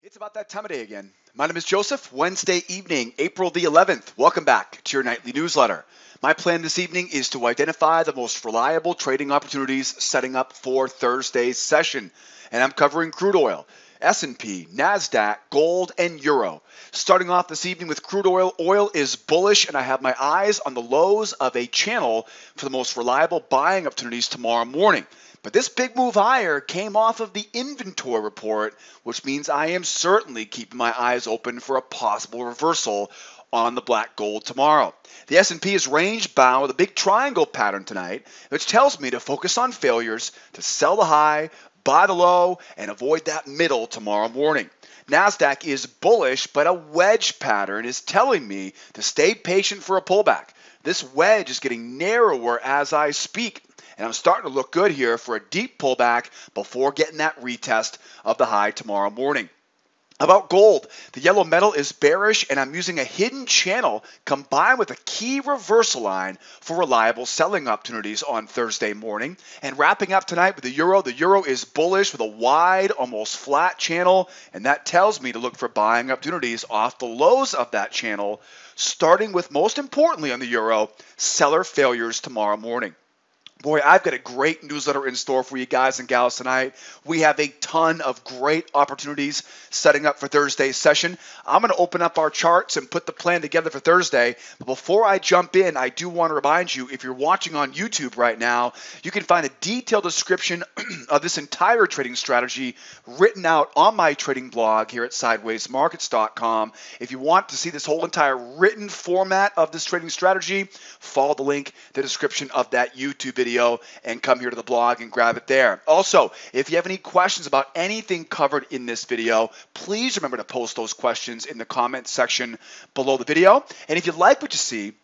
It's about that time of day again. My name is Joseph. Wednesday evening, April the 11th. Welcome back to your nightly newsletter. My plan this evening is to identify the most reliable trading opportunities setting up for Thursday's session. And I'm covering crude oil, S&P, Nasdaq, gold, and euro. Starting off this evening with crude oil. Oil is bullish, and I have my eyes on the lows of a channel for the most reliable buying opportunities tomorrow morning. But this big move higher came off of the inventory report, which means I am certainly keeping my eyes open for a possible reversal on the black gold tomorrow. The S&P is range bound with a big triangle pattern tonight, which tells me to focus on failures, to sell the high, buy the low, and avoid that middle tomorrow morning. Nasdaq is bullish, but a wedge pattern is telling me to stay patient for a pullback. This wedge is getting narrower as I speak, and I'm starting to look good here for a deep pullback before getting that retest of the high tomorrow morning. About gold, the yellow metal is bearish, and I'm using a hidden channel combined with a key reversal line for reliable selling opportunities on Thursday morning. And wrapping up tonight with the euro is bullish with a wide, almost flat channel, and that tells me to look for buying opportunities off the lows of that channel, starting with, most importantly on the euro, seller failures tomorrow morning. Boy, I've got a great newsletter in store for you guys and gals tonight. We have a ton of great opportunities setting up for Thursday's session. I'm going to open up our charts and put the plan together for Thursday. But before I jump in, I do want to remind you, if you're watching on YouTube right now, you can find a detailed description of this entire trading strategy written out on my trading blog here at sidewaysmarkets.com. If you want to see this whole entire written format of this trading strategy, follow the link, the description of that YouTube video, and come here to the blog and grab it there. Also, if you have any questions about anything covered in this video, please remember to post those questions in the comment section below the video. And if you like what you see,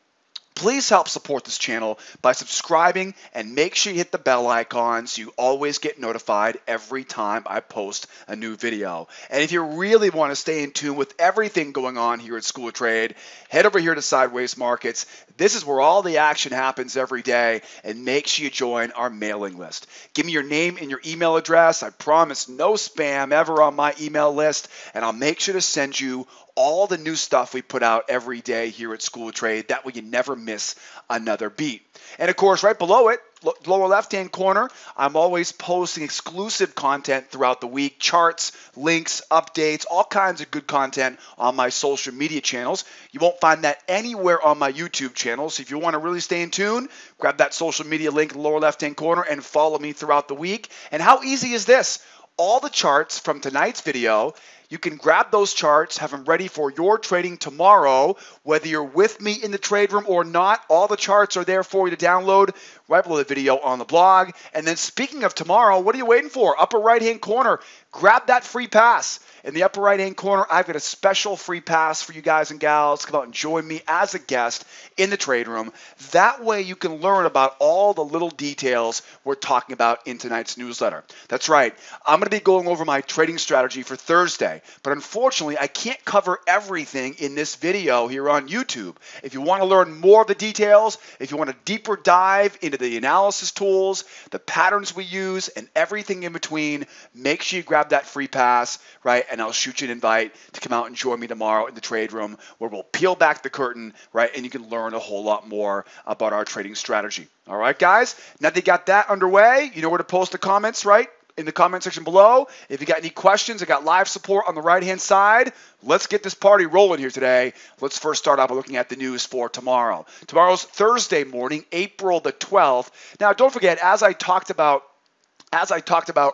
please help support this channel by subscribing, and make sure you hit the bell icon so you always get notified every time I post a new video. And if you really want to stay in tune with everything going on here at School of Trade, head over here to Sideways Markets. This is where all the action happens every day, and make sure you join our mailing list. Give me your name and your email address. I promise no spam ever on my email list, and I'll make sure to send you all the new stuff we put out every day here at School of Trade. That way you never miss another beat. And of course, right below it, lower left-hand corner, I'm always posting exclusive content throughout the week, charts, links, updates, all kinds of good content on my social media channels. You won't find that anywhere on my YouTube channel, so if you want to really stay in tune, grab that social media link in the lower left-hand corner and follow me throughout the week. And how easy is this? All the charts from tonight's video, you can grab those charts, have them ready for your trading tomorrow, whether you're with me in the trade room or not. All the charts are there for you to download right below the video on the blog. And then speaking of tomorrow, what are you waiting for? Upper right-hand corner, grab that free pass. In the upper right-hand corner, I've got a special free pass for you guys and gals. Come out and join me as a guest in the trade room. That way you can learn about all the little details we're talking about in tonight's newsletter. That's right. I'm going to be going over my trading strategy for Thursday, but unfortunately, I can't cover everything in this video here on YouTube. If you want to learn more of the details, if you want a deeper dive into the analysis tools, the patterns we use, and everything in between, make sure you grab that free pass, right? And I'll shoot you an invite to come out and join me tomorrow in the trade room, where we'll peel back the curtain, right? And you can learn a whole lot more about our trading strategy. All right, guys? Now that you got that underway, you know where to post the comments, right? In the comment section below. If you got any questions, I got live support on the right-hand side. Let's get this party rolling here today. Let's first start off by looking at the news for tomorrow. Tomorrow's Thursday morning, April the 12th. Now, don't forget, as I talked about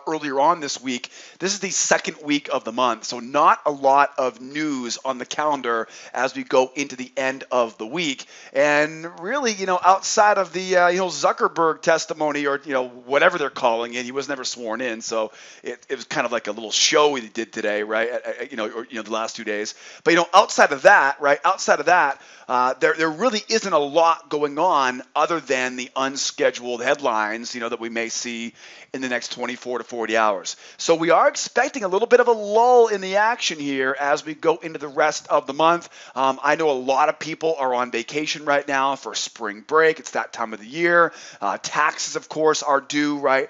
earlier on this week, this is the second week of the month, so not a lot of news on the calendar as we go into the end of the week. And really, outside of the, Zuckerberg testimony, or, whatever they're calling it, he was never sworn in, so it was kind of like a little show he did today, right? The last 2 days. But, outside of that, there really isn't a lot going on other than the unscheduled headlines, that we may see in the the next 24 to 40 hours. So we are expecting a little bit of a lull in the action here as we go into the rest of the month. I know a lot of people are on vacation right now for spring break. It's that time of the year. Taxes, of course, are due, right?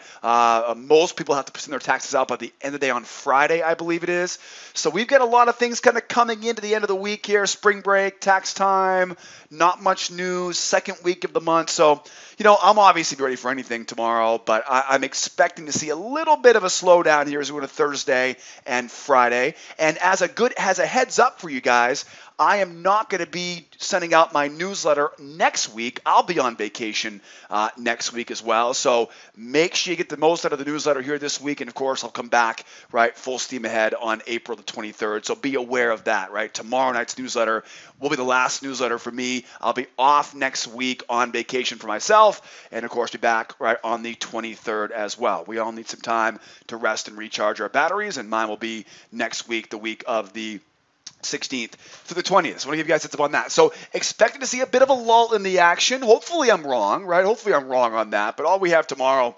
Most people have to send their taxes out by the end of the day on Friday, I believe it is. So we've got a lot of things kind of coming into the end of the week here. Spring break, tax time, not much news, second week of the month. So, I'm obviously ready for anything tomorrow, but I'm expecting to see a little bit of a slowdown here as we go to Thursday and Friday. And as a heads up for you guys, I am not going to be sending out my newsletter next week. I'll be on vacation next week as well. So make sure you get the most out of the newsletter here this week. And of course, I'll come back, right, full steam ahead on April the 23rd. So be aware of that, right? Tomorrow night's newsletter will be the last newsletter for me. I'll be off next week on vacation for myself. And of course, be back right on the 23rd as well. We all need some time to rest and recharge our batteries. And mine will be next week, the week of the 16th to the 20th. So I want to give you guys a heads up on that. So expecting to see a bit of a lull in the action. Hopefully I'm wrong, right? Hopefully I'm wrong on that. But all we have tomorrow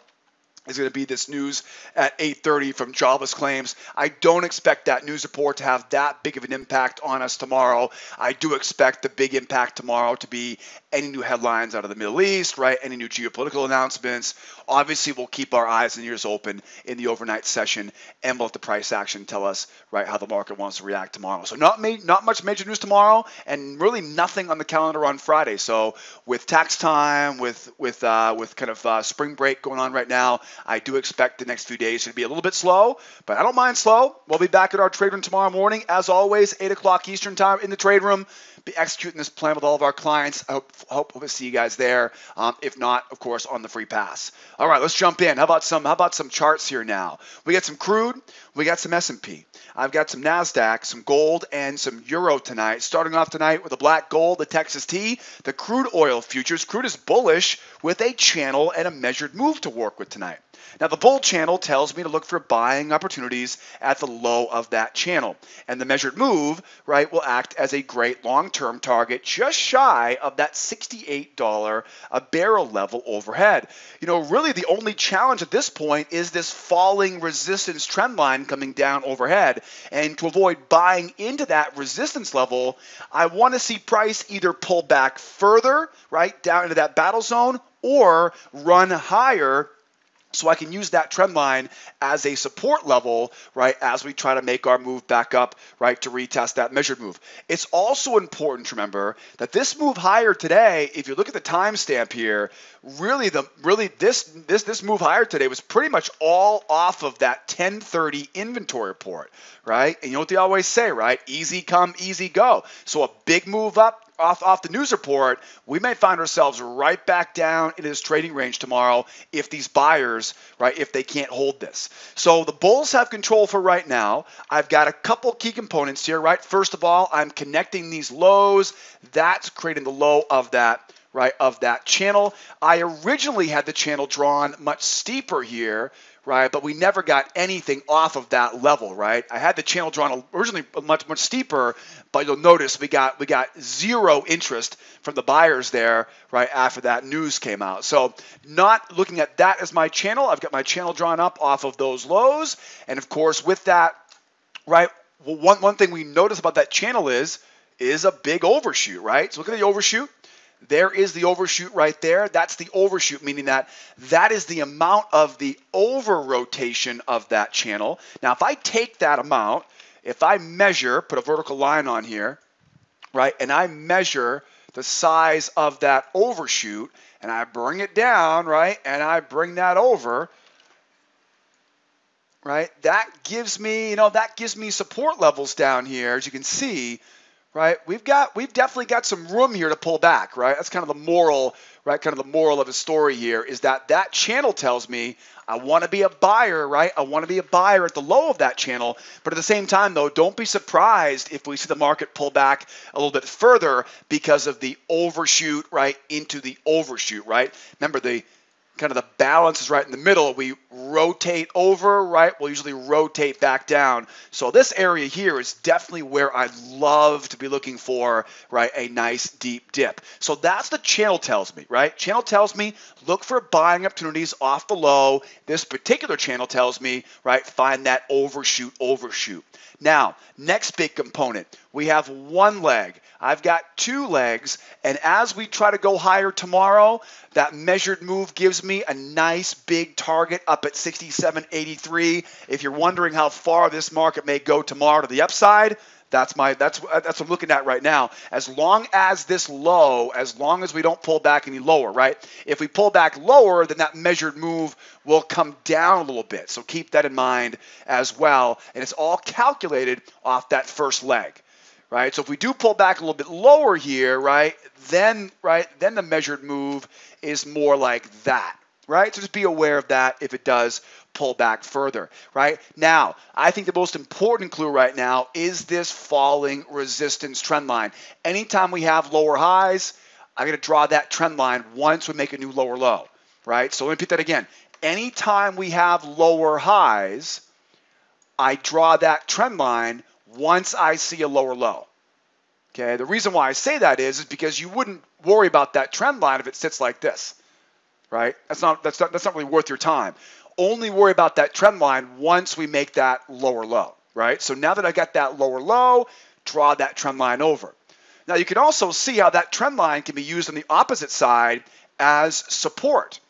is going to be this news at 8:30 from jobless claims. I don't expect that news report to have that big of an impact on us tomorrow. I do expect the big impact tomorrow to be any new headlines out of the Middle East, right? Any new geopolitical announcements. Obviously, we'll keep our eyes and ears open in the overnight session, and we'll let the price action tell us, right, how the market wants to react tomorrow. So not much major news tomorrow, and really nothing on the calendar on Friday. So with tax time, with kind of spring break going on right now, I do expect the next few days to be a little bit slow, but I don't mind slow. We'll be back at our trade room tomorrow morning, as always, 8 o'clock Eastern time in the trade room. Be executing this plan with all of our clients. I hope to see you guys there. If not, of course, on the free pass. All right, let's jump in. How about some charts here now? We got some crude. We got some S&P. I've got some Nasdaq, some gold, and some euro tonight. Starting off tonight with the black gold, the Texas T, the crude oil futures. Crude is bullish with a channel and a measured move to work with tonight. Now, the bull channel tells me to look for buying opportunities at the low of that channel. And the measured move, right, will act as a great long-term target just shy of that $68 a barrel level overhead. Really the only challenge at this point is this falling resistance trend line coming down overhead. And to avoid buying into that resistance level, I want to see price either pull back further, right, down into that battle zone, or run higher, so I can use that trend line as a support level, right, as we try to make our move back up, right, to retest that measured move. It's also important to remember that this move higher today, if you look at the timestamp here, really this move higher today was pretty much all off of that 10:30 inventory report, right? And you know what they always say, right? Easy come, easy go. So a big move up off the news report, we may find ourselves right back down in this trading range tomorrow if these buyers, right, if they can't hold this. So the bulls have control for right now. I've got a couple key components here, right? First of all, I'm connecting these lows. That's creating the low of that, right, of that channel. I originally had the channel drawn much steeper here, right, but we never got anything off of that level, right? I had the channel drawn originally much steeper, but you'll notice we got zero interest from the buyers there, right, after that news came out. So not looking at that as my channel. I've got my channel drawn up off of those lows, and of course with that, right, one thing we notice about that channel is a big overshoot, right? So look at the overshoot. There is the overshoot right there. That's the overshoot, meaning that is the amount of the over rotation of that channel. Now, if I take that amount, if I measure, put a vertical line on here, right, and I measure the size of that overshoot, and I bring it down, right, and I bring that over, right, that gives me support levels down here, as you can see. Right, we've definitely got some room here to pull back, right? That's kind of the moral, right? Kind of the moral of the story here is that channel tells me I want to be a buyer, right? I want to be a buyer at the low of that channel, but at the same time, though, don't be surprised if we see the market pull back a little bit further because of the overshoot, right, into the overshoot, right? Remember, the kind of the balance is right in the middle. We rotate over, right? We'll usually rotate back down. So this area here is definitely where I love to be looking for, right, a nice deep dip. So that's the channel tells me, right? Channel tells me look for buying opportunities off the low. This particular channel tells me, right, find that overshoot. Now, next big component, we have one leg. I've got two legs, and as we try to go higher tomorrow, that measured move gives me a nice big target up at 67.83. If you're wondering how far this market may go tomorrow to the upside, that's what I'm looking at right now. As long as this low, as long as we don't pull back any lower, right? If we pull back lower, then that measured move will come down a little bit. So keep that in mind as well. And it's all calculated off that first leg, right? So if we do pull back a little bit lower here, right, then the measured move is more like that, right? So just be aware of that if it does pull back further, right? Now, I think the most important clue right now is this falling resistance trend line. Anytime we have lower highs, I'm going to draw that trend line once we make a new lower low, right? So let me repeat that again. Anytime we have lower highs, I draw that trend line once I see a lower low. Okay, the reason why I say that is because you wouldn't worry about that trend line if it sits like this, right? That's not really worth your time. Only worry about that trend line once we make that lower low, right? So now that I got that lower low, draw that trend line over. Now you can also see how that trend line can be used on the opposite side as support,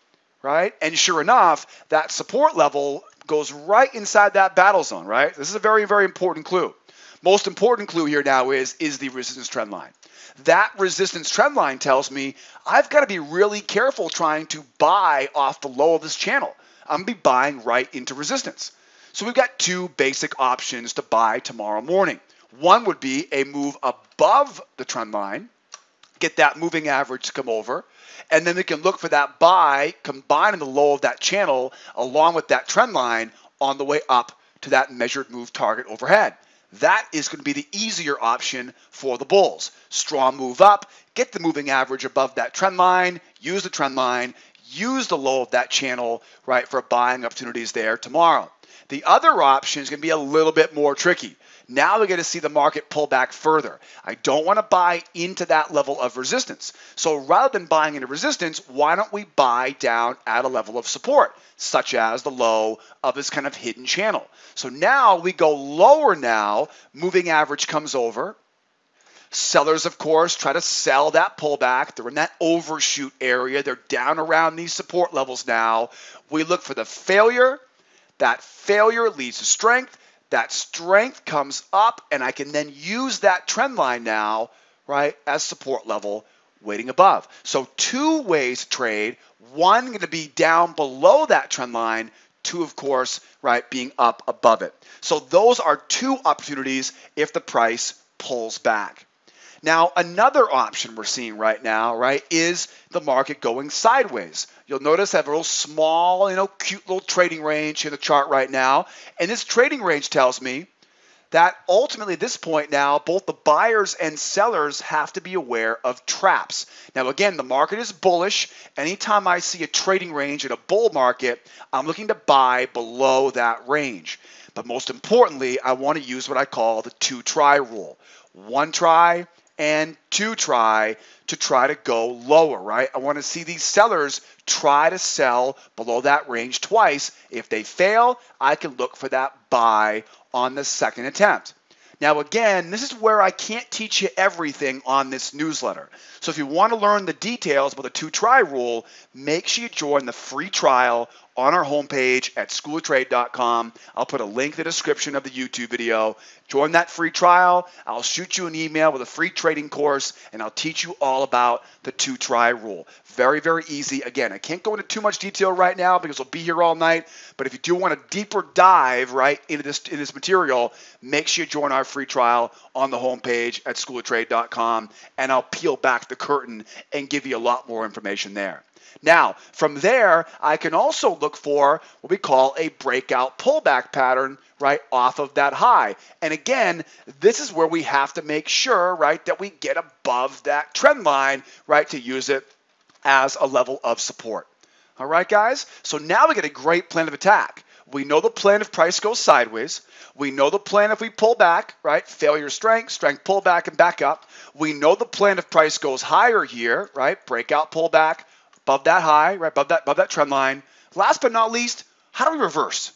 right? And sure enough, that support level goes right inside that battle zone, right? This is a very, very important clue. Most important clue here now is the resistance trend line. That resistance trend line tells me I've got to be really careful trying to buy off the low of this channel. I'm going to be buying right into resistance. So we've got two basic options to buy tomorrow morning. One would be a move above the trend line, get that moving average to come over, and then we can look for that buy combining the low of that channel along with that trend line on the way up to that measured move target overhead. That is going to be the easier option for the bulls. Strong move up, get the moving average above that trend line, use the trend line, use the low of that channel, right, for buying opportunities there tomorrow. The other option is going to be a little bit more tricky. Now we're going to see the market pull back further. I don't want to buy into that level of resistance. So rather than buying into resistance, why don't we buy down at a level of support, such as the low of this kind of hidden channel. So now we go lower now, moving average comes over. Sellers, of course, try to sell that pullback. They're in that overshoot area. They're down around these support levels now. We look for the failure. That failure leads to strength. That strength comes up, and I can then use that trend line now, right, as support level waiting above. So two ways to trade. One going to be down below that trend line. Two, of course, right, being up above it. So those are two opportunities if the price pulls back. Now, another option we're seeing right now, right, is the market going sideways. You'll notice I have a real small, cute little trading range in the chart right now. And this trading range tells me that ultimately at this point now, both the buyers and sellers have to be aware of traps. Now, again, the market is bullish. Anytime I see a trading range in a bull market, I'm looking to buy below that range. But most importantly, I want to use what I call the 2-try rule. 1 try and 2 try to try to go lower, right? I want to see these sellers try to sell below that range twice. If they fail, I can look for that buy on the second attempt. Now, again, this is where I can't teach you everything on this newsletter. So if you want to learn the details about the 2-try rule, make sure you join the free trial on our homepage at schooloftrade.com. I'll put a link in the description of the YouTube video. Join that free trial. I'll shoot you an email with a free trading course, and I'll teach you all about the 2-try rule. Very, very easy. Again, I can't go into too much detail right now because we'll be here all night. But if you do want a deeper dive right into this material, make sure you join our free trial on the homepage at schooloftrade.com, and I'll peel back the curtain and give you a lot more information there. Now, from there, I can also look for what we call a breakout pullback pattern, right, off of that high. And again, this is where we have to make sure, right, that we get above that trend line, right, to use it as a level of support. All right, guys? So now we get a great plan of attack. We know the plan if price goes sideways. We know the plan if we pull back, right? Failure, strength, strength, pull back, and back up. We know the plan if price goes higher here, right? Breakout, pull back, above that high, right? Above that trend line. Last but not least, how do we reverse?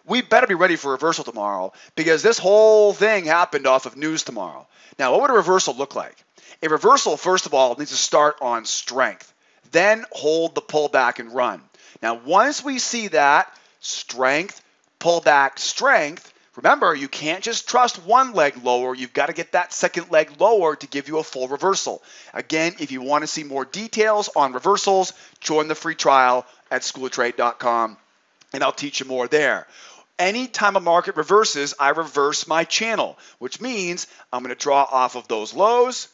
We better be ready for reversal tomorrow because this whole thing happened off of news tomorrow. Now, what would a reversal look like? A reversal, first of all, needs to start on strength. Then hold the pullback and run. Now, once we see that, strength, pullback, strength, remember, you can't just trust one leg lower. You've got to get that second leg lower to give you a full reversal. Again, if you want to see more details on reversals, join the free trial at schooloftrade.com, and I'll teach you more there. Anytime a market reverses, I reverse my channel, which means I'm going to draw off of those lows,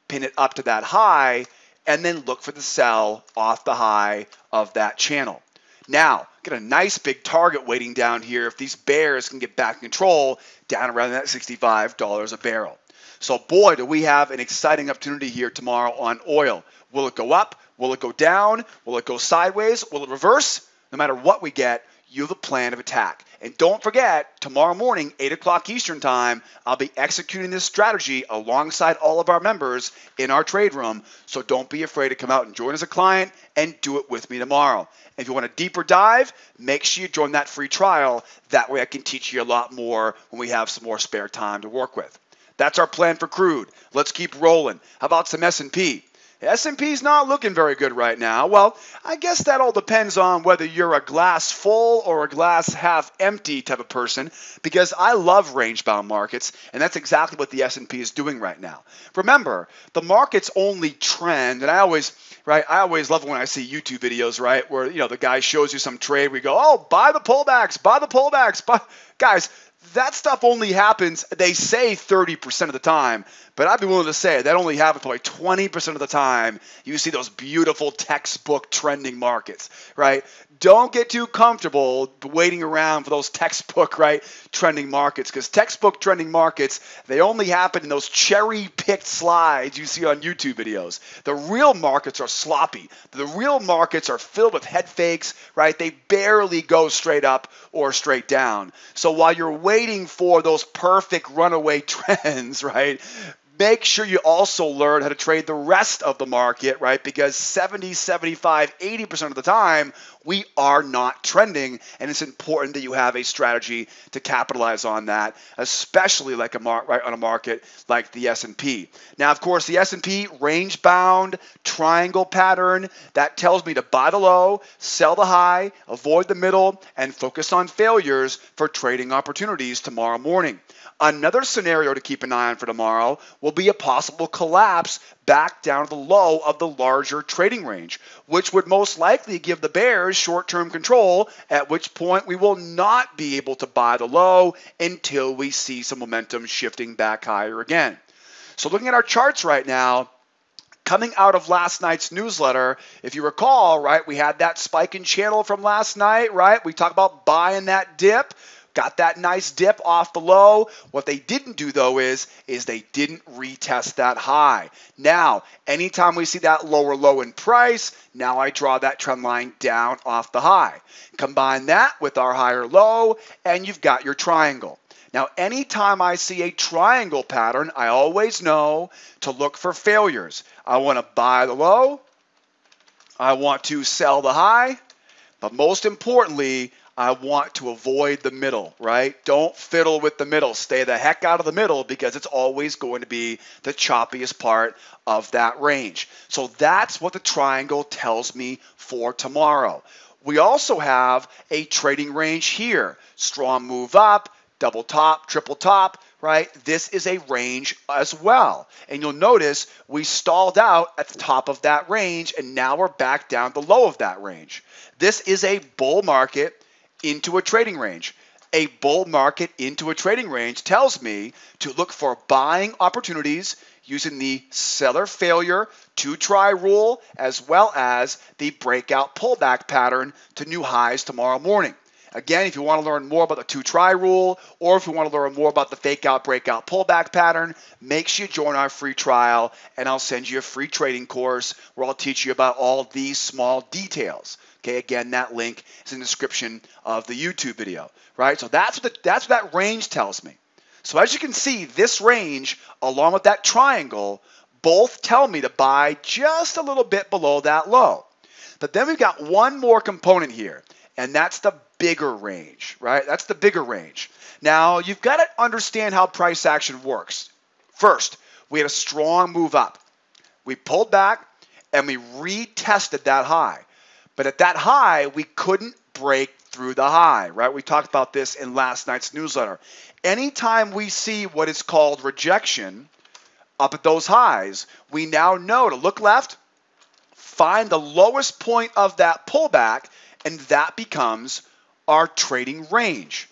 pin it up to that high, and then look for the sell off the high of that channel. Now, get a nice big target waiting down here if these bears can get back in control down around that $65 a barrel. So boy, do we have an exciting opportunity here tomorrow on oil. Will it go up? Will it go down? Will it go sideways? Will it reverse? No matter what we get, you have a plan of attack. And don't forget, tomorrow morning, 8 o'clock Eastern time, I'll be executing this strategy alongside all of our members in our trade room. So don't be afraid to come out and join as a client and do it with me tomorrow. If you want a deeper dive, make sure you join that free trial. That way I can teach you a lot more when we have some more spare time to work with. That's our plan for crude. Let's keep rolling. How about some S&P? S&P's not looking very good right now. Well, I guess that all depends on whether you're a glass full or a glass half empty type of person, because I love range-bound markets, and that's exactly what the S&P is doing right now. Remember, the market's only trend, and I always love when I see YouTube videos, right, where the guy shows you some trade, we go, oh, buy the pullbacks, buy. Guys, that stuff only happens, they say 30% of the time, but I'd be willing to say that only happens probably 20% of the time. You see those beautiful textbook trending markets, right? Don't get too comfortable waiting around for those textbook, right, trending markets, because textbook trending markets, they only happen in those cherry-picked slides you see on YouTube videos. The real markets are sloppy. The real markets are filled with head fakes, right? They barely go straight up or straight down. So while you're waiting for those perfect runaway trends, right, make sure you also learn how to trade the rest of the market, right? Because 70, 75, 80% of the time, we are not trending, and it's important that you have a strategy to capitalize on that, especially like on a market like the S&P. Now, of course, the S&P range-bound triangle pattern, that tells me to buy the low, sell the high, avoid the middle, and focus on failures for trading opportunities tomorrow morning. Another scenario to keep an eye on for tomorrow will be a possible collapse back down to the low of the larger trading range, which would most likely give the bears short-term control, at which point we will not be able to buy the low until we see some momentum shifting back higher again. So looking at our charts right now, coming out of last night's newsletter, if you recall, right, we had that spike in channel from last night, right? We talked about buying that dip. Got that nice dip off the low. What they didn't do, though, is they didn't retest that high. Now, anytime we see that lower low in price, now I draw that trend line down off the high. Combine that with our higher low, and you've got your triangle. Now, anytime I see a triangle pattern, I always know to look for failures. I want to buy the low. I want to sell the high. But most importantly, I want to avoid the middle, right? Don't fiddle with the middle. Stay the heck out of the middle because it's always going to be the choppiest part of that range. So that's what the triangle tells me for tomorrow. We also have a trading range here. Strong move up, double top, triple top, right? This is a range as well. And you'll notice we stalled out at the top of that range, and now we're back down the low of that range. This is a bull market into a trading range. A bull market into a trading range tells me to look for buying opportunities using the seller failure to try rule, as well as the breakout pullback pattern to new highs tomorrow morning. Again, if you want to learn more about the 2-try rule, or if you want to learn more about the fake out, breakout, pullback pattern, make sure you join our free trial, and I'll send you a free trading course where I'll teach you about all these small details. Okay, again, that link is in the description of the YouTube video, right? So that's what that range tells me. So as you can see, this range, along with that triangle, both tell me to buy just a little bit below that low. But then we've got one more component here, and that's the bigger range, right? That's the bigger range. Now, you've got to understand how price action works. First, we had a strong move up. We pulled back, and we retested that high. But at that high, we couldn't break through the high, right? We talked about this in last night's newsletter. Anytime we see what is called rejection up at those highs, we now know to look left, find the lowest point of that pullback, and that becomes our trading range.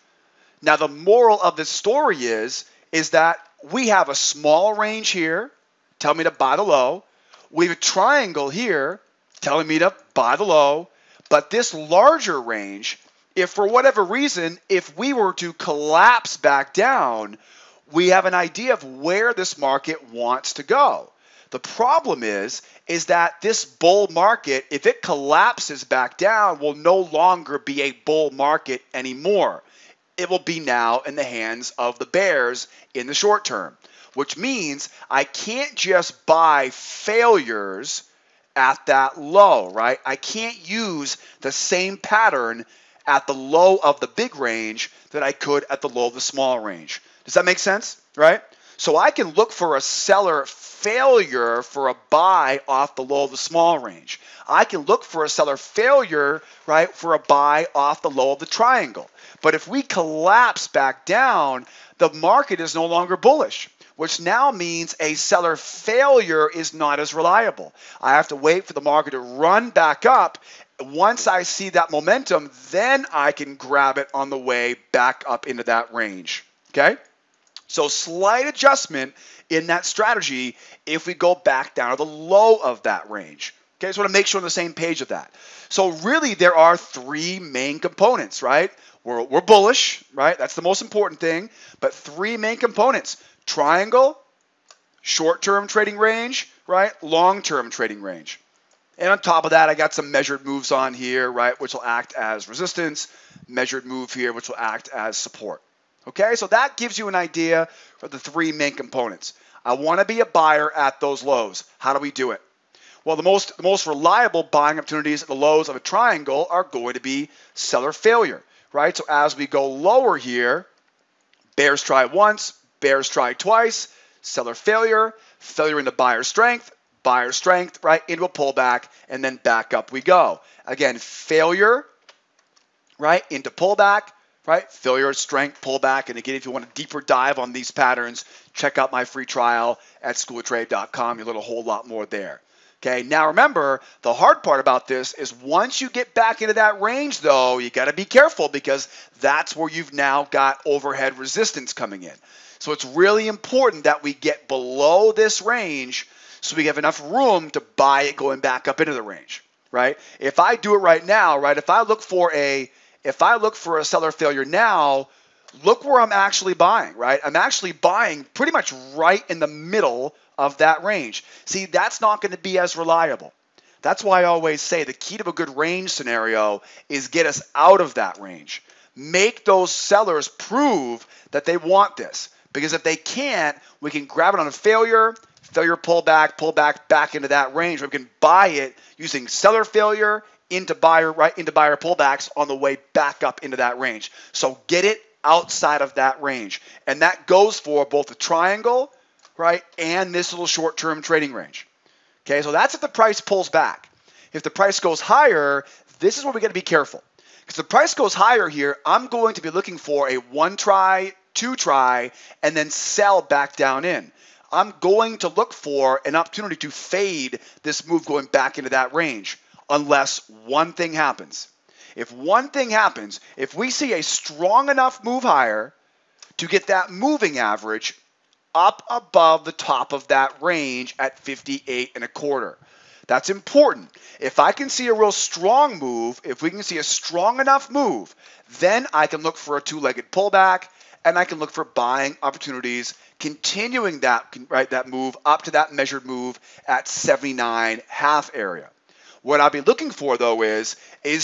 Now, the moral of this story is that we have a small range here, telling me to buy the low. We have a triangle here, telling me to buy the low. But this larger range, if for whatever reason, if we were to collapse back down, we have an idea of where this market wants to go. The problem is that this bull market, if it collapses back down, will no longer be a bull market anymore. It will be now in the hands of the bears in the short term, which means I can't just buy failures at that low, right? I can't use the same pattern at the low of the big range that I could at the low of the small range. Does that make sense, right? So I can look for a seller failure for a buy off the low of the small range. I can look for a seller failure, right, for a buy off the low of the triangle. But if we collapse back down, the market is no longer bullish, which now means a seller failure is not as reliable. I have to wait for the market to run back up. Once I see that momentum, then I can grab it on the way back up into that range, okay? So slight adjustment in that strategy if we go back down to the low of that range. Okay, so I want to make sure we're on the same page of that. So really there are three main components, right? We're bullish, right? That's the most important thing. But three main components: triangle, short-term trading range, right? Long-term trading range. And on top of that, I got some measured moves on here, right, which will act as resistance, measured move here, which will act as support. Okay, so that gives you an idea for the three main components. I want to be a buyer at those lows. How do we do it? Well, the most reliable buying opportunities at the lows of a triangle are going to be seller failure, right? So as we go lower here, bears try once, bears try twice, seller failure, failure into buyer strength, right, into a pullback, and then back up we go. Again, failure, right, into pullback, right, failure, strength, pullback. And again, if you want a deeper dive on these patterns, check out my free trial at schooloftrade.com. You'll learn a whole lot more there. Okay, now remember, the hard part about this is once you get back into that range, though, you got to be careful because that's where you've now got overhead resistance coming in. So it's really important that we get below this range so we have enough room to buy it going back up into the range, right? If I do it right now, right, if I look for a seller failure now, look where I'm actually buying, right? I'm actually buying pretty much right in the middle of that range. See, that's not going to be as reliable. That's why I always say the key to a good range scenario is get us out of that range. Make those sellers prove that they want this. Because if they can't, we can grab it on a failure, pullback, back into that range. We can buy it using seller failure into buyer, right, into buyer pullbacks on the way back up into that range. So get it outside of that range. And that goes for both the triangle, right, and this little short-term trading range. Okay, so that's if the price pulls back. If the price goes higher, this is where we got to be careful. Because if the price goes higher here, I'm going to be looking for a 1-try, 2-try, and then sell back down in. I'm going to look for an opportunity to fade this move going back into that range unless one thing happens. If one thing happens, if we see a strong enough move higher to get that moving average up above the top of that range at 58 1/4. That's important. If I can see a real strong move, if we can see a strong enough move, then I can look for a two-legged pullback, and I can look for buying opportunities, continuing that move up to that measured move at 79.5 area. What I'll be looking for, though, is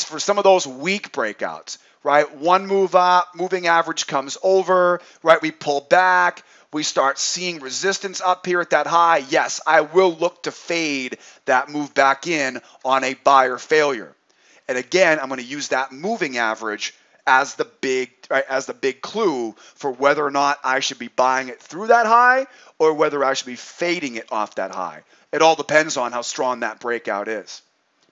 for some of those weak breakouts, right? One move up, moving average comes over, right? We pull back, we start seeing resistance up here at that high. Yes, I will look to fade that move back in on a buyer failure. And again, I'm going to use that moving average as the big clue for whether or not I should be buying it through that high or whether I should be fading it off that high. It all depends on how strong that breakout is.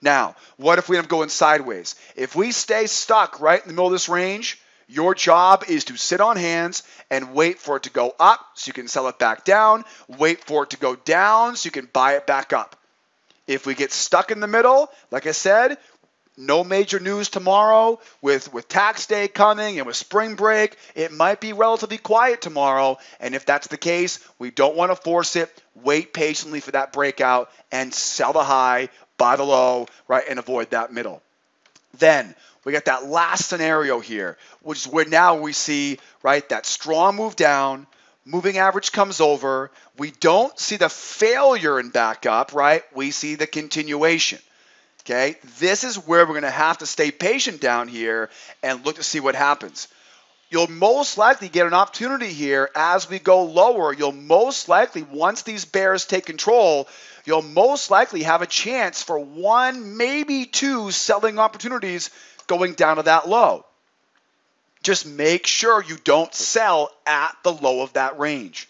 Now, what if we end up going sideways? If we stay stuck right in the middle of this range, your job is to sit on hands and wait for it to go up so you can sell it back down, wait for it to go down so you can buy it back up. If we get stuck in the middle, like I said, no major news tomorrow with tax day coming and with spring break, it might be relatively quiet tomorrow. And if that's the case, we don't want to force it. Wait patiently for that breakout and sell the high, buy the low, right, and avoid that middle. Then we got that last scenario here, which is where now we see, right, that strong move down, moving average comes over. We don't see the failure and back up, right? We see the continuation. Okay, this is where we're going to have to stay patient down here and look to see what happens. You'll most likely get an opportunity here as we go lower. You'll most likely, once these bears take control, you'll most likely have a chance for one, maybe two selling opportunities going down to that low. Just make sure you don't sell at the low of that range,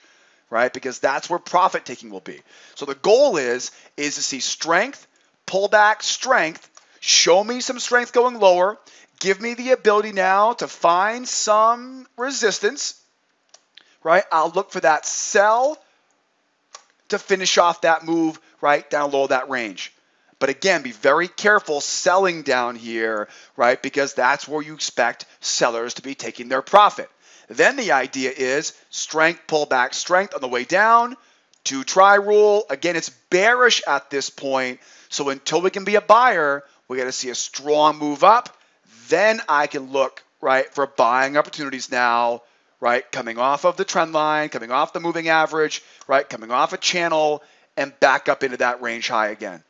right? Because that's where profit taking will be. So the goal is to see strength, pullback, strength, show me some strength going lower, give me the ability now to find some resistance, right? I'll look for that sell to finish off that move right down low of that range. But again, be very careful selling down here, right? Because that's where you expect sellers to be taking their profit. Then the idea is strength, pullback, strength on the way down, two try rule. Again, it's bearish at this point. So until we can be a buyer, we got to see a strong move up. Then I can look, right, for buying opportunities now, right, coming off of the trend line, coming off the moving average, right, coming off a channel and back up into that range high again.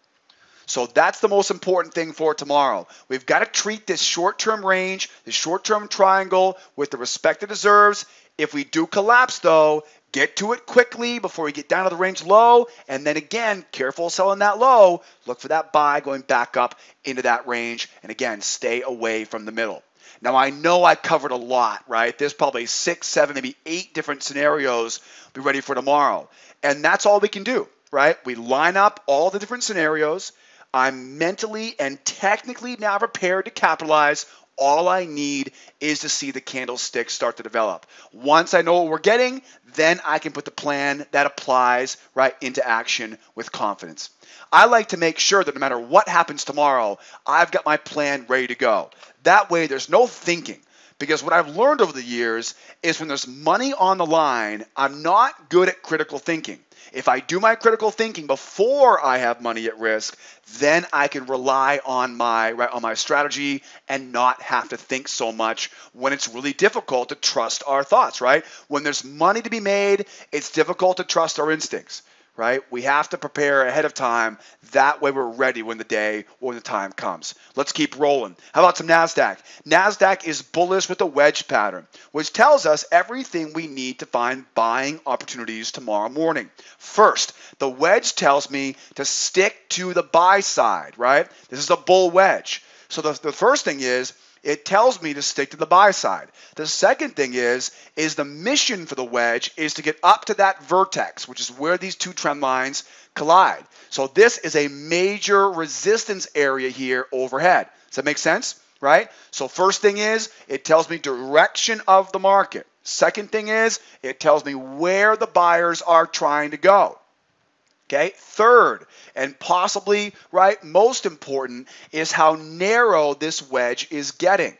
So that's the most important thing for tomorrow. We've got to treat this short-term range, this short-term triangle with the respect it deserves. If we do collapse, though, get to it quickly before we get down to the range low, and then again, careful selling that low. Look for that buy going back up into that range, and again, stay away from the middle. Now, I know I covered a lot, right? There's probably 6, 7, maybe 8 different scenarios be ready for tomorrow, and that's all we can do, right? We line up all the different scenarios. I'm mentally and technically now prepared to capitalize. All I need is to see the candlestick start to develop. Once I know what we're getting, then I can put the plan that applies right into action with confidence. I like to make sure that no matter what happens tomorrow, I've got my plan ready to go. That way there's no thinking. Because what I've learned over the years is when there's money on the line, I'm not good at critical thinking. If I do my critical thinking before I have money at risk, then I can rely on my strategy and not have to think so much when it's really difficult to trust our thoughts, right? When there's money to be made, it's difficult to trust our instincts, right? We have to prepare ahead of time. That way we're ready when the day or the time comes. Let's keep rolling. How about some Nasdaq? Nasdaq is bullish with a wedge pattern, which tells us everything we need to find buying opportunities tomorrow morning. First, the wedge tells me to stick to the buy side, right? This is a bull wedge. So the first thing is, it tells me to stick to the buy side. The second thing is the mission for the wedge is to get up to that vertex, which is where these two trend lines collide. So this is a major resistance area here overhead. Does that make sense? Right? So first thing is, it tells me direction of the market. Second thing is, it tells me where the buyers are trying to go. Okay, third, and possibly, right, most important, is how narrow this wedge is getting.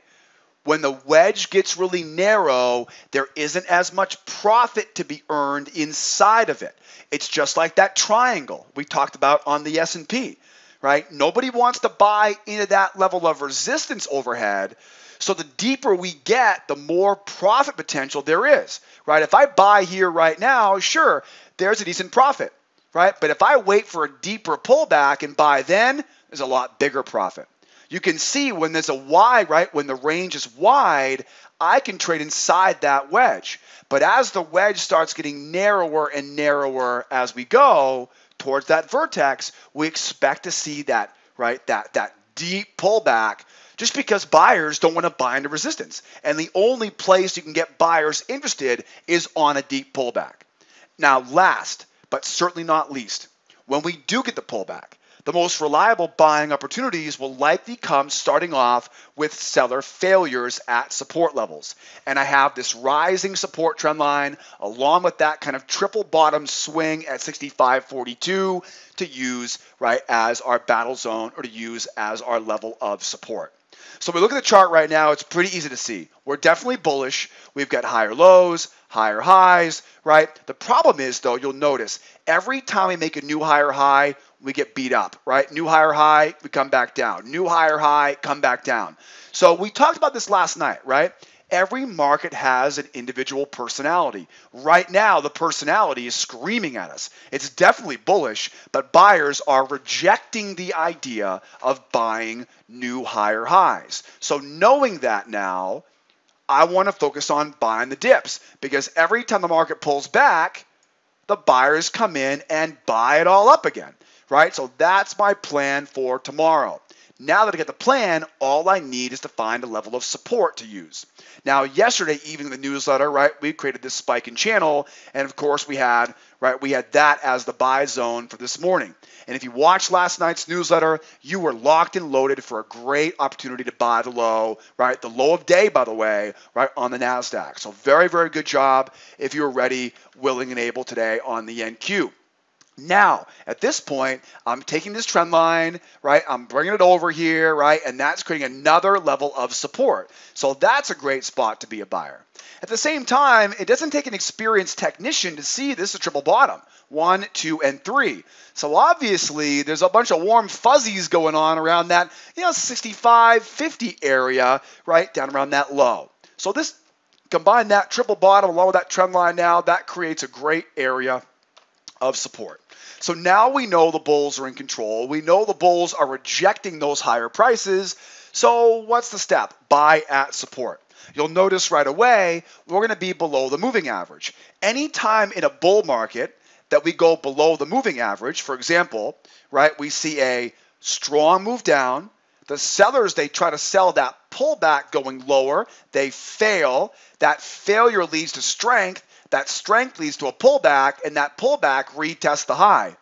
When the wedge gets really narrow, there isn't as much profit to be earned inside of it. It's just like that triangle we talked about on the S&P. right? Nobody wants to buy into that level of resistance overhead. So the deeper we get, the more profit potential there is, right? If I buy here right now, sure, there's a decent profit, right? But if I wait for a deeper pullback and buy then, there's a lot bigger profit. You can see when there's a wide, right? When the range is wide, I can trade inside that wedge. But as the wedge starts getting narrower and narrower as we go towards that vertex, we expect to see that, right? That deep pullback, just because buyers don't want to buy into resistance. And the only place you can get buyers interested is on a deep pullback. Now, last, but certainly not least, when we do get the pullback, the most reliable buying opportunities will likely come starting off with seller failures at support levels. And I have this rising support trend line along with that kind of triple bottom swing at 65.42 to use, right, as our battle zone or to use as our level of support. So we look at the chart right now, it's pretty easy to see. We're definitely bullish. We've got higher lows, higher highs, right? The problem is, though, you'll notice every time we make a new higher high, we get beat up, right? New higher high, we come back down. New higher high, come back down. So we talked about this last night, right? Every market has an individual personality. Right now, the personality is screaming at us. It's definitely bullish, but buyers are rejecting the idea of buying new higher highs. So knowing that now, I want to focus on buying the dips because every time the market pulls back, the buyers come in and buy it all up again, right? So that's my plan for tomorrow. Now that I get the plan, all I need is to find a level of support to use. Now, yesterday evening in the newsletter, right, we created this spike in channel, and of course we had that as the buy zone for this morning. And if you watched last night's newsletter, you were locked and loaded for a great opportunity to buy the low, right? The low of day, by the way, right, on the Nasdaq. So very, very good job if you were ready, willing, and able today on the NQ. Now, at this point, I'm taking this trend line, right? I'm bringing it over here, right? And that's creating another level of support. So that's a great spot to be a buyer. At the same time, it doesn't take an experienced technician to see this is a triple bottom, 1, 2, and 3. So obviously, there's a bunch of warm fuzzies going on around that, 65, 50 area, right? Down around that low. So this, combine that triple bottom along with that trend line now, that creates a great area of support. So now we know the bulls are in control. We know the bulls are rejecting those higher prices. So what's the step? Buy at support. You'll notice right away, we're going to be below the moving average. Anytime in a bull market that we go below the moving average, for example, right, we see a strong move down. The sellers, they try to sell that pullback going lower. They fail. That failure leads to strength. That strength leads to a pullback, and that pullback retests the high.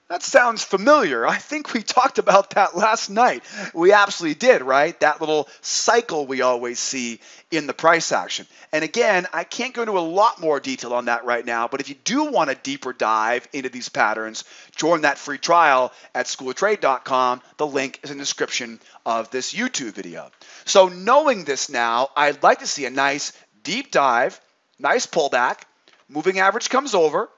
That sounds familiar. I think we talked about that last night. We absolutely did, right? That little cycle we always see in the price action. And again, I can't go into a lot more detail on that right now, but if you do want a deeper dive into these patterns, join that free trial at schooloftrade.com. The link is in the description of this YouTube video. So knowing this now, I'd like to see a nice deep dive. Nice pullback, moving average comes over,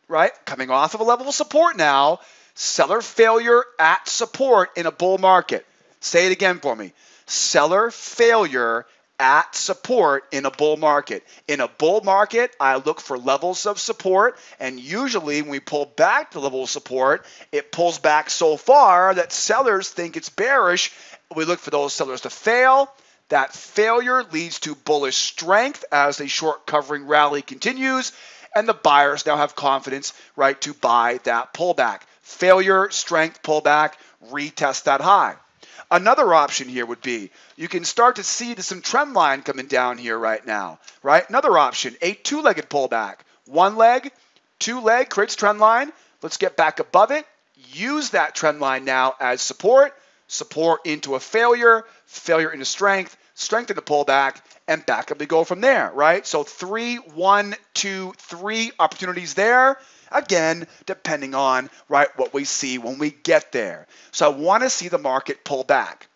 right? Coming off of a level of support now, seller failure at support in a bull market. Say it again for me. Seller failure at support in a bull market. In a bull market, I look for levels of support, and usually when we pull back the level of support, it pulls back so far that sellers think it's bearish. We look for those sellers to fail. That failure leads to bullish strength as the short covering rally continues, and the buyers now have confidence, right, to buy that pullback. Failure, strength, pullback, retest that high. Another option here would be you can start to see some trend line coming down here right now, right? Another option, a two-legged pullback. One leg, two leg creates trend line. Let's get back above it. Use that trend line now as support. Support into a failure, failure into strength, strength into pullback, and back up we go from there, right? So 3, 1, 2, 3 opportunities there. Again, depending on, right, what we see when we get there. So I want to see the market pull back.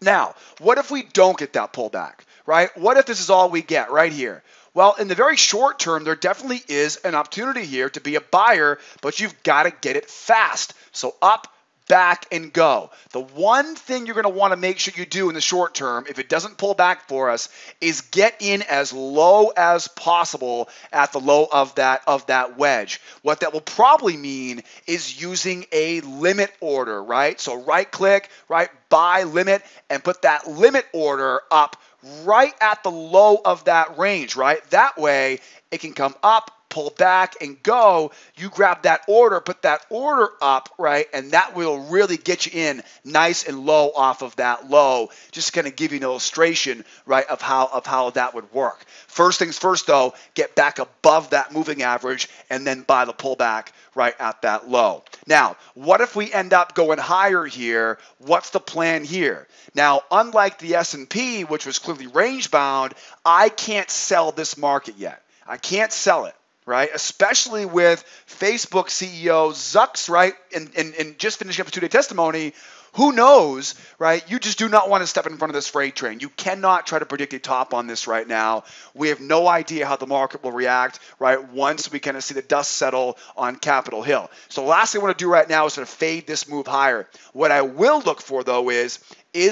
Now, what if we don't get that pullback, right? What if this is all we get right here? Well, in the very short term, there definitely is an opportunity here to be a buyer, but you've got to get it fast. So up, back, and go. The one thing you're going to want to make sure you do in the short term, if it doesn't pull back for us, is get in as low as possible at the low of that wedge. What that will probably mean is using a limit order, right? So right click, right, buy limit, and put that limit order up right at the low of that range, right? That way it can come up, pull back, and go. You grab that order, put that order up, right, and that will really get you in nice and low off of that low. Just kind of give you an illustration, right, of how that would work. First things first, though, get back above that moving average and then buy the pullback right at that low. Now, what if we end up going higher here? What's the plan here? Now, unlike the S&P, which was clearly range bound, I can't sell this market yet. I can't sell it, right? Especially with Facebook CEO Zuck's, right, and just finishing up a 2-day testimony. Who knows, right? You just do not want to step in front of this freight train. You cannot try to predict a top on this right now. We have no idea how the market will react, right, once we kind of see the dust settle on Capitol Hill. So the last thing I want to do right now is sort of fade this move higher. What I will look for, though, is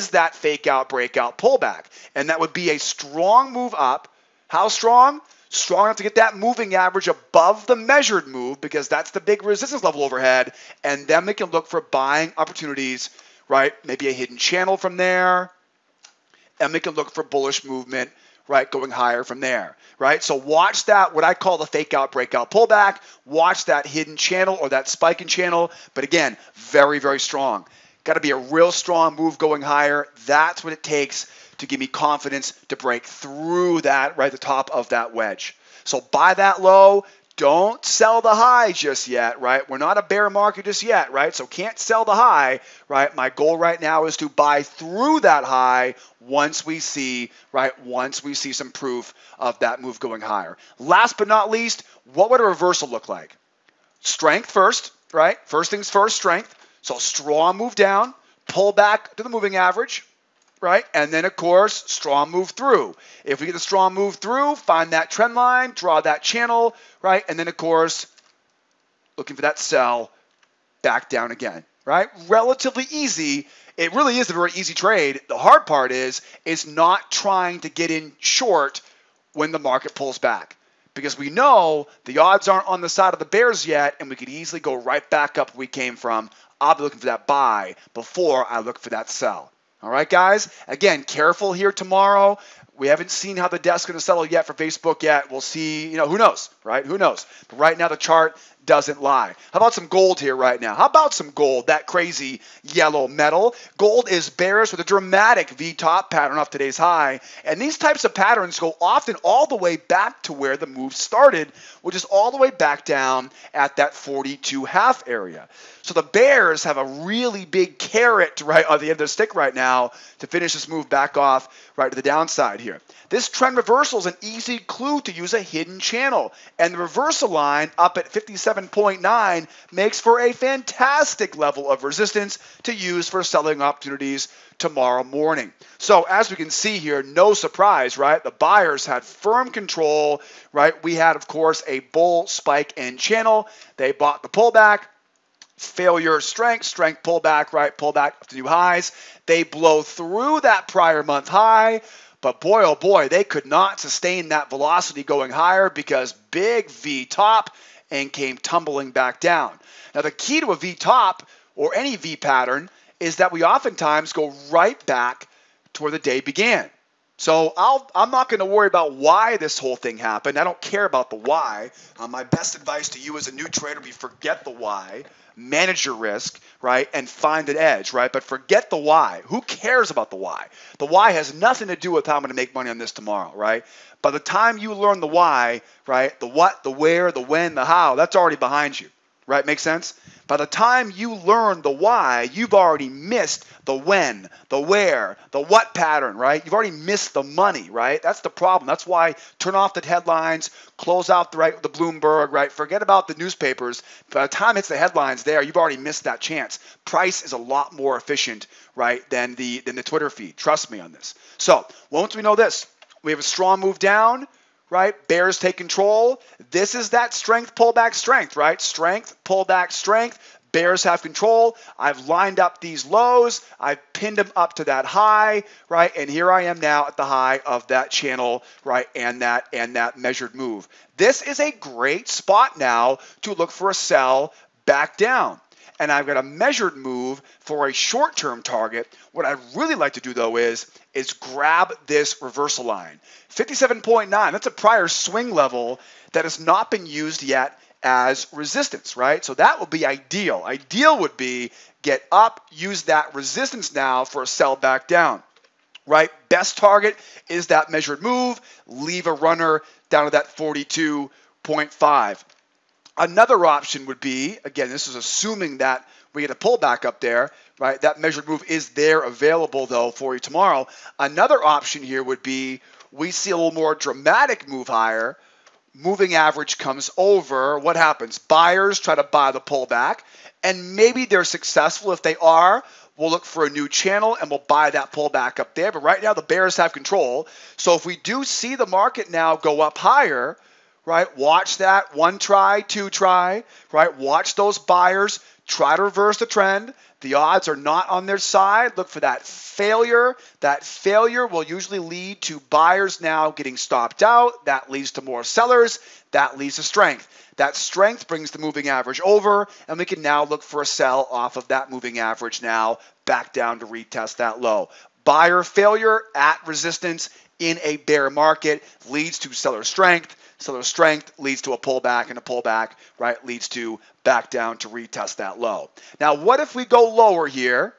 that fake out, breakout, pullback. And that would be a strong move up. How strong? Strong enough to get that moving average above the measured move, because that's the big resistance level overhead. And then we can look for buying opportunities, right? Maybe a hidden channel from there. And we can look for bullish movement, right, going higher from there, right? So watch that, what I call the fake out, breakout, pullback. Watch that hidden channel or that spiking channel. But again, very, very strong. Got to be a real strong move going higher. That's what it takes to give me confidence to break through that, right, the top of that wedge. So buy that low. Don't sell the high just yet, right? We're not a bear market just yet, right? So can't sell the high, right? My goal right now is to buy through that high once we see, right, once we see some proof of that move going higher. Last but not least, what would a reversal look like? Strength first, right? First things first, strength. So strong move down, pull back to the moving average, right? And then, of course, strong move through. If we get the strong move through, find that trend line, draw that channel, right? And then, of course, looking for that sell, back down again, right? Relatively easy. It really is a very easy trade. The hard part is not trying to get in short when the market pulls back, because we know the odds aren't on the side of the bears yet, and we could easily go right back up where we came from. I'll be looking for that buy before I look for that sell. All right, guys? Again, careful here tomorrow. We haven't seen how the desk's going to settle yet for Facebook yet. We'll see. Who knows, right? Who knows? But right now, the chart doesn't lie. How about some gold here right now? How about some gold, that crazy yellow metal? Gold is bearish with a dramatic V-top pattern off today's high. And these types of patterns go often all the way back to where the move started, which is all the way back down at that 42.5 area. So the bears have a really big carrot right on the end of the stick right now to finish this move back off right to the downside here. This trend reversal is an easy clue to use a hidden channel. And the reversal line up at 57.9 makes for a fantastic level of resistance to use for selling opportunities tomorrow morning. So as we can see here, no surprise, right? The buyers had firm control, right? We had, of course, a bull spike and channel. They bought the pullback. Failure, strength, pullback, right? Pullback up to new highs. They blow through that prior month high, but boy, oh boy, they could not sustain that velocity going higher because big V top and came tumbling back down. Now, the key to a V top or any V pattern is that we oftentimes go right back to where the day began. So I'm not going to worry about why this whole thing happened. I don't care about the why. My best advice to you as a new trader would be forget the why, manage your risk, right, and find an edge, right? But forget the why. Who cares about the why? The why has nothing to do with how I'm going to make money on this tomorrow, right? By the time you learn the why, right, the what, the where, the when, the how, that's already behind you, right? Make sense? By the time you learn the why, you've already missed the when, the where, the what pattern, right? You've already missed the money, right? That's the problem. That's why turn off the headlines, close out the Bloomberg, right? Forget about the newspapers. By the time it's the headlines there, you've already missed that chance. Price is a lot more efficient, right, than the Twitter feed. Trust me on this. So once we know this, we have a strong move down, right? Bears take control. This is that strength, pullback, strength, right? Strength, pullback, strength. Bears have control. I've lined up these lows. I've pinned them up to that high, right? And here I am now at the high of that channel, right? And that measured move. This is a great spot now to look for a sell back down. And I've got a measured move for a short-term target. What I'd really like to do, though, is grab this reversal line. 57.9, that's a prior swing level that has not been used yet as resistance, right? So that would be ideal. Ideal would be get up, use that resistance now for a sell back down, right? Best target is that measured move. Leave a runner down to that 42.5. Another option would be, again, this is assuming that we get a pullback up there, right? That measured move is there available, though, for you tomorrow. Another option here would be we see a little more dramatic move higher. Moving average comes over. What happens? Buyers try to buy the pullback, and maybe they're successful. If they are, we'll look for a new channel and we'll buy that pullback up there. But right now, the bears have control. So if we do see the market now go up higher, right, watch that. One try, two try, right? Watch those buyers try to reverse the trend. The odds are not on their side. Look for that failure. That failure will usually lead to buyers now getting stopped out. That leads to more sellers. That leads to strength. That strength brings the moving average over, and we can now look for a sell off of that moving average now back down to retest that low. Buyer failure at resistance in a bear market leads to seller strength. Seller strength leads to a pullback, and a pullback, right, leads to back down to retest that low. Now, what if we go lower here,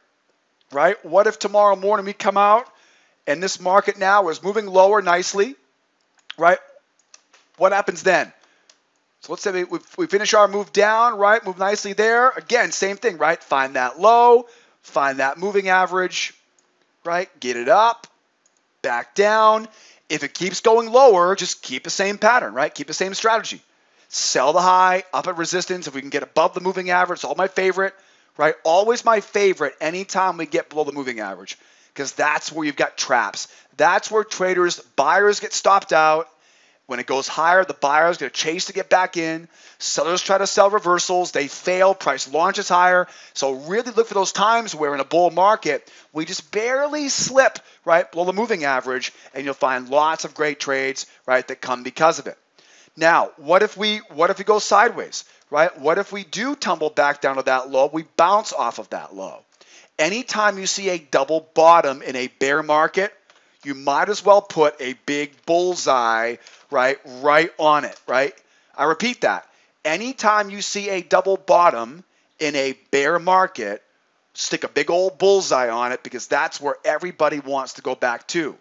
right? What if tomorrow morning we come out and this market now is moving lower nicely, right? What happens then? So let's say we finish our move down, right? Move nicely there. Again, same thing, right? Find that low, find that moving average, right? Get it up, back down. If it keeps going lower, just keep the same pattern, right? Keep the same strategy. Sell the high, up at resistance. If we can get above the moving average, it's all my favorite, right? Always my favorite anytime we get below the moving average, because that's where you've got traps. That's where buyers get stopped out. When it goes higher, the buyers going to chase to get back in. Sellers try to sell reversals. They fail. Price launches higher. So really look for those times where in a bull market, we just barely slip, right, below the moving average, and you'll find lots of great trades, right, that come because of it. Now, what if we go sideways, right? What if we do tumble back down to that low? We bounce off of that low. Anytime you see a double bottom in a bear market, you might as well put a big bullseye right on it, right? I repeat that. Anytime you see a double bottom in a bear market, stick a big old bullseye on it, because that's where everybody wants to go back to.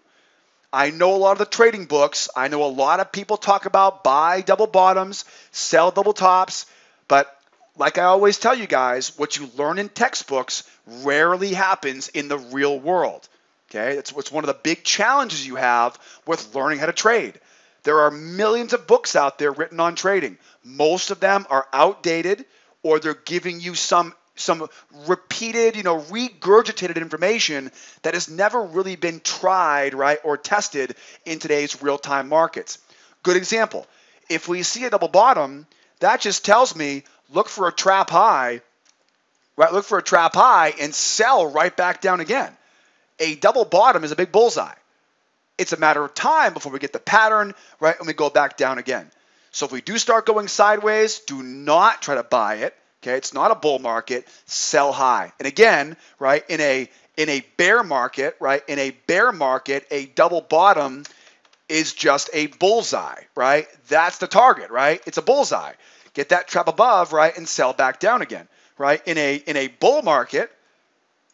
I know a lot of the trading books. I know a lot of people talk about buy double bottoms, sell double tops, but like I always tell you guys, what you learn in textbooks rarely happens in the real world. Okay, it's one of the big challenges you have with learning how to trade. There are millions of books out there written on trading. Most of them are outdated, or they're giving you some repeated, regurgitated information that has never really been tried, right, or tested in today's real-time markets. Good example. If we see a double bottom, that just tells me look for a trap high, right? Look for a trap high and sell right back down again. A double bottom is a big bullseye. It's a matter of time before we get the pattern, right, and we go back down again. So if we do start going sideways, do not try to buy it. Okay, it's not a bull market. Sell high. And again, right, in a bear market, right, in a bear market, a double bottom is just a bullseye, right? That's the target, right? It's a bullseye. Get that trap above, right, and sell back down again, right? In a bull market,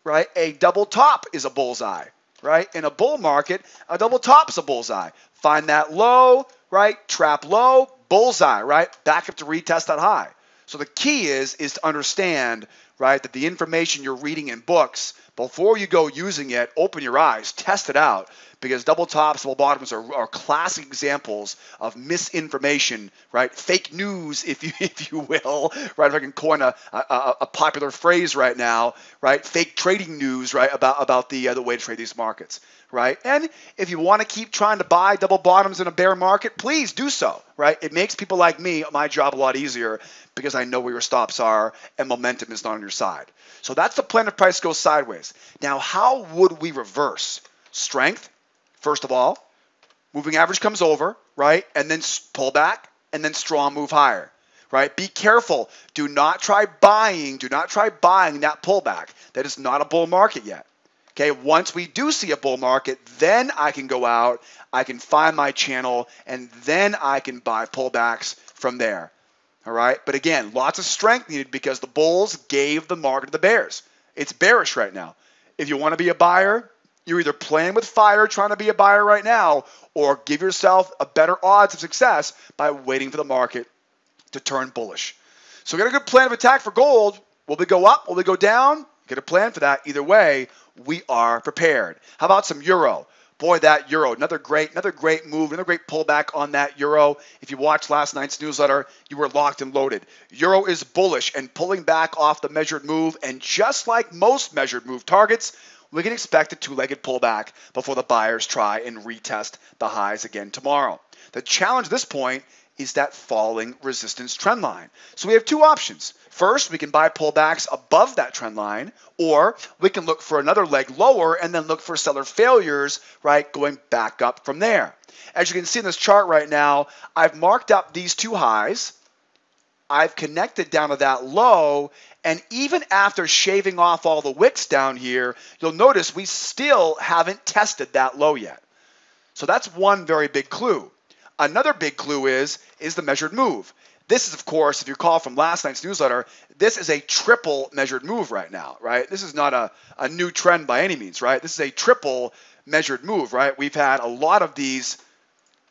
right, a double top is a bullseye, right? In a bull market, a double top is a bullseye. Find that low, right? Trap low, bullseye, right? Back up to retest that high. So the key is to understand, right, that the information you're reading in books before you go using it, open your eyes, test it out, because double tops, double bottoms are classic examples of misinformation, right? Fake news, if you will, right? If I can coin a popular phrase right now, right? Fake trading news, right? About the way to trade these markets, right? And if you want to keep trying to buy double bottoms in a bear market, please do so, right? It makes people like me, my job, a lot easier because I know where your stops are and momentum is not on your side. So that's the plan if price goes sideways. Now, how would we reverse? Strength, first of all. Moving average comes over, right? And then pull back, and then strong move higher, right? Be careful. Do not try buying that pullback. That is not a bull market yet. Okay, once we do see a bull market, then I can go out, I can find my channel, and then I can buy pullbacks from there. All right, but again, lots of strength needed because the bulls gave the market to the bears. It's bearish right now. If you want to be a buyer, you're either playing with fire trying to be a buyer right now, or give yourself a better odds of success by waiting for the market to turn bullish. So we got a good plan of attack for gold. Will we go up? Will we go down? Get a plan for that. Either way, we are prepared. How about some euro? Boy, that euro, another great move, another great pullback on that euro. If you watched last night's newsletter, you were locked and loaded. Euro is bullish and pulling back off the measured move, and just like most measured move targets, we can expect a two-legged pullback before the buyers try and retest the highs again tomorrow. The challenge at this point is that falling resistance trend line. So we have two options. First, we can buy pullbacks above that trend line, or we can look for another leg lower and then look for seller failures, right, going back up from there. As you can see in this chart right now, I've marked up these two highs. I've connected down to that low, and even after shaving off all the wicks down here, you'll notice we still haven't tested that low yet. So that's one very big clue. Another big clue is the measured move. This is, of course, if you recall from last night's newsletter, this is a triple measured move right now, right? This is not a new trend by any means, right? This is a triple measured move, right? We've had a lot of these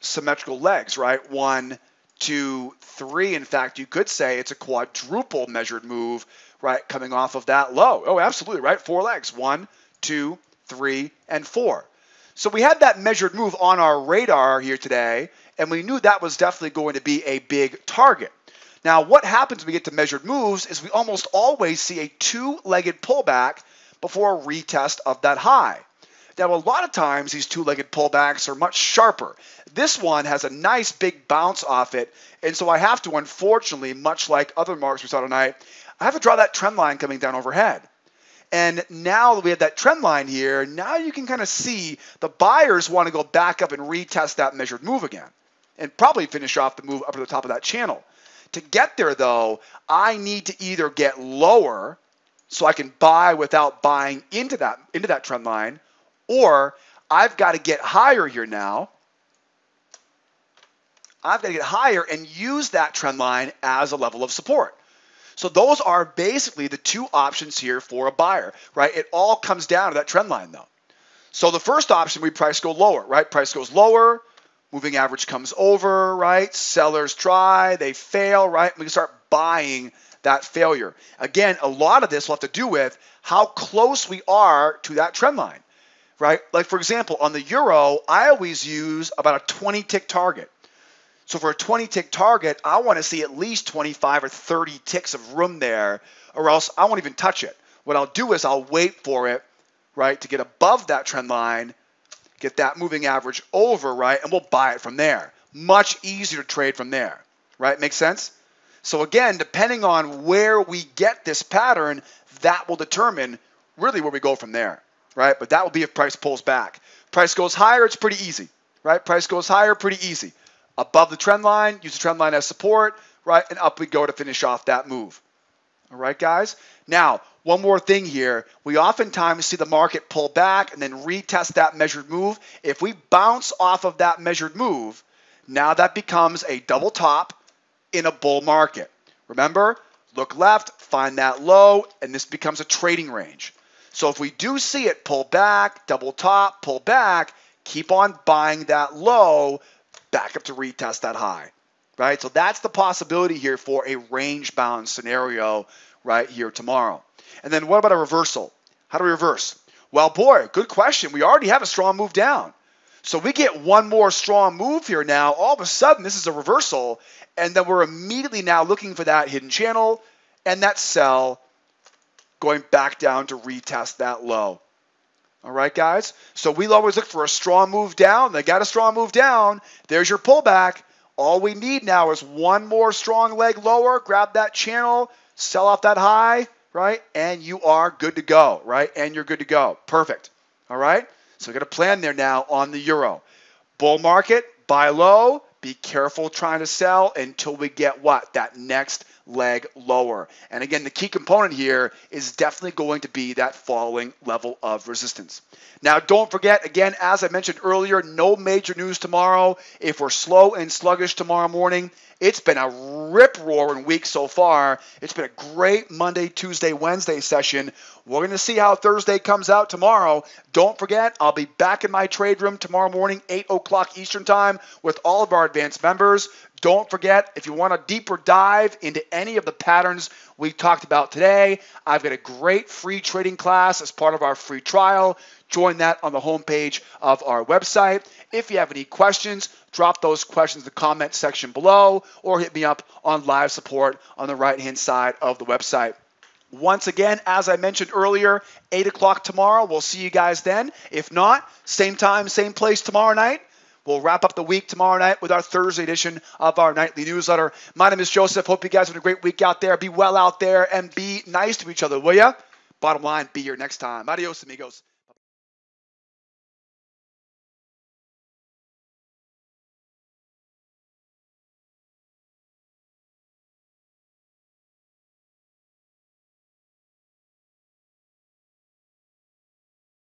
symmetrical legs, right? 1, 2, 3. In fact, you could say it's a quadruple measured move, right? Coming off of that low. Oh, absolutely, right? 4 legs. 1, 2, 3, and 4. So we had that measured move on our radar here today, and we knew that was definitely going to be a big target. Now, what happens when we get to measured moves is we almost always see a two-legged pullback before a retest of that high. Now, a lot of times these two-legged pullbacks are much sharper. This one has a nice big bounce off it, and so I have to, unfortunately, much like other marks we saw tonight, I have to draw that trend line coming down overhead. And now that we have that trend line here, now you can kind of see the buyers want to go back up and retest that measured move again and probably finish off the move up to the top of that channel. To get there, though, I need to either get lower so I can buy without buying into that trend line, or I've got to get higher here now. I've got to get higher and use that trend line as a level of support. So those are basically the two options here for a buyer, right? It all comes down to that trend line, though. So the first option, we price go lower, right? Price goes lower, moving average comes over, right? Sellers try, they fail, right? We can start buying that failure. Again, a lot of this will have to do with how close we are to that trend line, right? Like, for example, on the euro, I always use about a 20-tick target. So for a 20-tick target, I want to see at least 25 or 30 ticks of room there, or else I won't even touch it. What I'll do is I'll wait for it, right, to get above that trend line, get that moving average over, right, and we'll buy it from there. Much easier to trade from there, right? Make sense? So again, depending on where we get this pattern, that will determine really where we go from there, right? But that will be if price pulls back. Price goes higher, it's pretty easy, right? Price goes higher, pretty easy. Above the trend line, use the trend line as support, right? And up we go to finish off that move. All right, guys? Now, one more thing here. We oftentimes see the market pull back and then retest that measured move. If we bounce off of that measured move, now that becomes a double top in a bull market. Remember, look left, find that low, and this becomes a trading range. So if we do see it pull back, double top, pull back, keep on buying that low, back up to retest that high, right? So that's the possibility here for a range-bound scenario right here tomorrow. And then what about a reversal? How do we reverse? Well, boy, good question. We already have a strong move down. So we get one more strong move here now. All of a sudden, this is a reversal, and then we're immediately now looking for that hidden channel and that sell going back down to retest that low. All right, guys? So we always look for a strong move down. They got a strong move down. There's your pullback. All we need now is one more strong leg lower. Grab that channel, sell off that high, right? And you are good to go, right? And you're good to go. Perfect. All right? So we got a plan there now on the euro. Bull market, buy low. Be careful trying to sell until we get what? That next leg lower. And again, the key component here is definitely going to be that falling level of resistance. Now, don't forget, again, as I mentioned earlier, no major news tomorrow. If we're slow and sluggish tomorrow morning, it's been a rip-roaring week so far. It's been a great Monday, Tuesday, Wednesday session. We're going to see how Thursday comes out tomorrow. Don't forget, I'll be back in my trade room tomorrow morning, 8 o'clock Eastern Time, with all of our advanced members. Don't forget, if you want a deeper dive into any of the patterns we talked about today, I've got a great free trading class as part of our free trial. Join that on the homepage of our website. If you have any questions, drop those questions in the comment section below or hit me up on live support on the right-hand side of the website. Once again, as I mentioned earlier, 8 o'clock tomorrow. We'll see you guys then. If not, same time, same place tomorrow night. We'll wrap up the week tomorrow night with our Thursday edition of our nightly newsletter. My name is Joseph. Hope you guys have a great week out there. Be well out there and be nice to each other, will ya? Bottom line, be here next time. Adios, amigos.